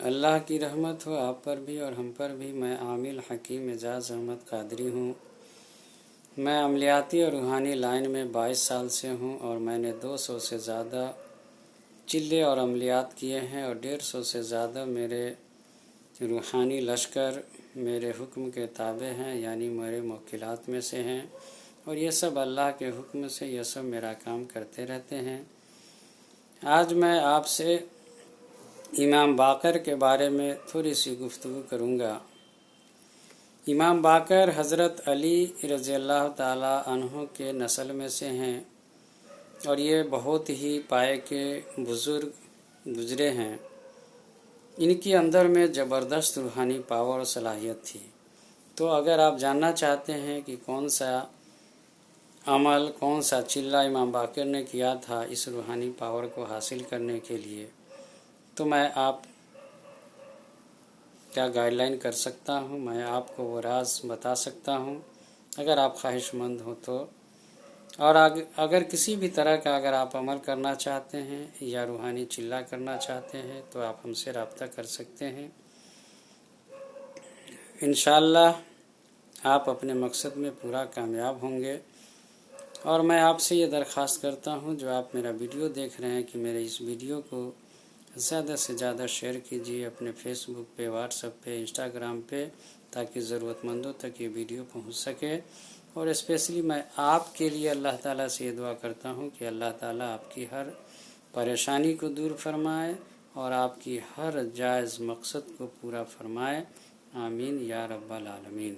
اللہ کی رحمت ہو آپ پر بھی اور ہم پر بھی۔ میں عامل حکیم اعجاز احمد قادری ہوں۔ میں عملیاتی اور روحانی لائن میں 22 سال سے ہوں اور میں نے 200 سے زیادہ چلے اور عملیات کیے ہیں اور 150 سے زیادہ میرے روحانی لشکر میرے حکم کے تابع ہیں، یعنی میرے موکلات میں سے ہیں، اور یہ سب اللہ کے حکم سے یہ سب میرا کام کرتے رہتے ہیں۔ آج میں آپ سے امام باقر کے بارے میں تھوڑی سی گفتگو کروں گا۔ امام باقر حضرت علی رضی اللہ تعالی عنہ کے نسل میں سے ہیں اور یہ بہت ہی پائے کے بزرگ گزرے ہیں۔ ان کے اندر میں زبردست روحانی پاور اور صلاحیت تھی۔ تو اگر آپ جاننا چاہتے ہیں کہ کون سا عمل، کون سا چلہ امام باقر نے کیا تھا اس روحانی پاور کو حاصل کرنے کے لیے، تو میں آپ کیا گائیڈ لائن کر سکتا ہوں، میں آپ کو وہ راز بتا سکتا ہوں اگر آپ خواہش مند ہو تو۔ اور اگر کسی بھی طرح کا اگر آپ عمل کرنا چاہتے ہیں یا روحانی چلہ کرنا چاہتے ہیں تو آپ ہم سے رابطہ کر سکتے ہیں۔ انشاءاللہ آپ اپنے مقصد میں پورا کامیاب ہوں گے۔ اور میں آپ سے یہ درخواست کرتا ہوں جو آپ میرا ویڈیو دیکھ رہے ہیں کہ میرے اس ویڈیو کو زیادہ سے زیادہ شیئر کیجیے اپنے فیس بک پہ، واٹس ایپ پہ، انسٹاگرام پہ، تاکہ ضرورت مندوں تک یہ ویڈیو پہنچ سکے۔ اور اسپیشلی میں آپ کے لیے اللہ تعالیٰ سے یہ دعا کرتا ہوں کہ اللہ تعالیٰ آپ کی ہر پریشانی کو دور فرمائے اور آپ کی ہر جائز مقصد کو پورا فرمائے۔ آمین یا رب العالمین۔